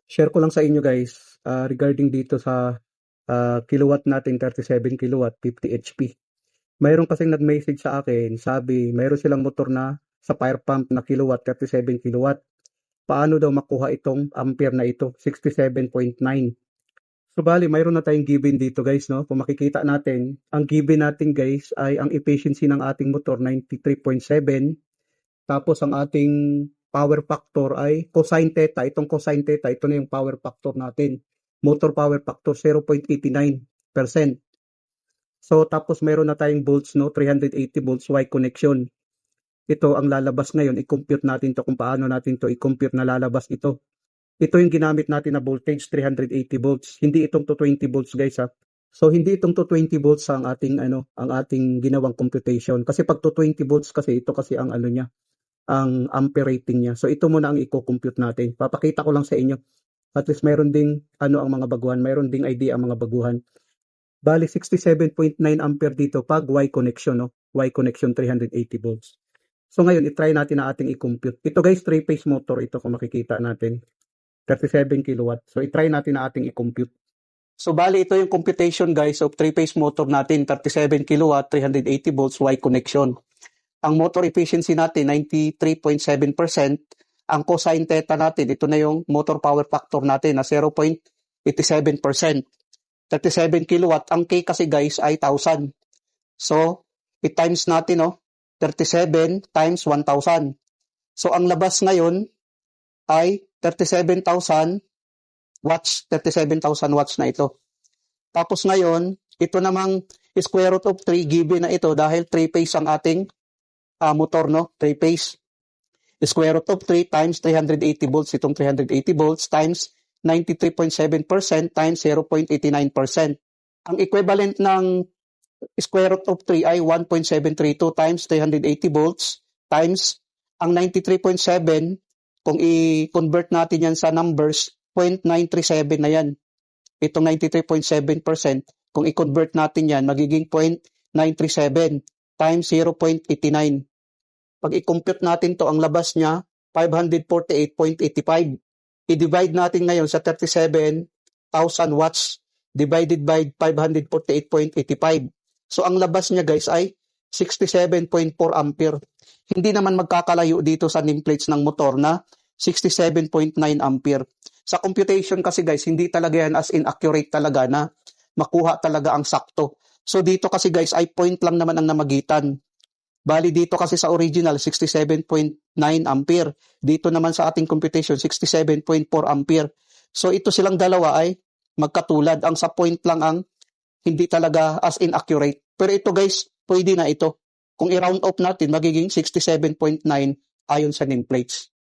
Share ko lang sa inyo guys, regarding dito sa kilowatt natin, 37 kilowatt, 50 HP. Mayroon kasing nag-message sa akin, sabi, mayroon silang motor na sa fire pump na kilowatt, 37 kilowatt. Paano daw makuha itong ampere na ito, 67.9. So bali, mayroon na tayong given dito guys, no? Kung makikita natin, ang given natin guys ay ang efficiency ng ating motor 93.7. Tapos ang ating power factor ay cosine theta. Itong cosine theta, ito na yung power factor natin. Motor power factor 0.89%. So tapos meron na tayong volts, no, 380 volts Y connection. Ito ang lalabas ngayon, i-compute natin to kung paano natin to i-compute na lalabas ito. Ito yung ginamit natin na voltage, 380 volts. Hindi itong 220 volts guys ha. So hindi itong 220 volts ang ating ang ating ginawang computation. Kasi pag 220 volts kasi ito kasi ang niya, ang ampere rating niya. So ito muna ang i-compute natin. Papakita ko lang sa inyo. At least mayroon ding ang mga baguhan, mayroon ding idea ang mga baguhan. Bali 67.9 ampere dito pag Y connection, no? Y connection 380 volts. So ngayon i-try natin na ating i-compute. Ito guys, 3-phase motor ito kung makikita natin. 37 kilowatt. So i-try natin na ating i-compute. So bali ito yung computation guys of 3-phase motor natin, 37 kilowatt, 380 volts Y connection. Ang motor efficiency natin 93.7%. Ang cosine theta natin, ito na yung motor power factor natin na 0.87%. 37 kilowatt, ang K kasi guys ay 1,000. So, i-times natin 37 times 1,000. So, ang labas ngayon ay 37,000 watts. 37,000 watts na ito. Tapos ngayon, ito namang square root of 3 given na ito dahil 3-phase ang ating motor, no? 3-phase. Square root of 3 times 380 volts. Itong 380 volts times 93.7% times 0.89%. Ang equivalent ng square root of 3 ay 1.732 times 380 volts times ang 93.7. Kung i-convert natin yan sa numbers, 0.937 na yan. Itong 93.7%, kung i-convert natin yan, magiging 0.937 times 0.89. Pag i-compute natin to, ang labas niya, 548.85. I-divide natin ngayon sa 37,000 watts divided by 548.85. So, ang labas niya guys ay 67.4 ampere. Hindi naman magkakalayo dito sa nameplates ng motor na 67.9 ampere. Sa computation kasi guys, hindi talaga yan as in accurate talaga na makuha talaga ang sakto. So, dito kasi guys ay point lang naman ang namagitan. Bali dito kasi sa original 67.9 ampere. Dito naman sa ating computation 67.4 ampere. So ito silang dalawa ay magkatulad. Ang sa point lang ang hindi talaga as in accurate. Pero ito guys, pwede na ito. Kung i-round off natin, magiging 67.9 ayon sa nameplates.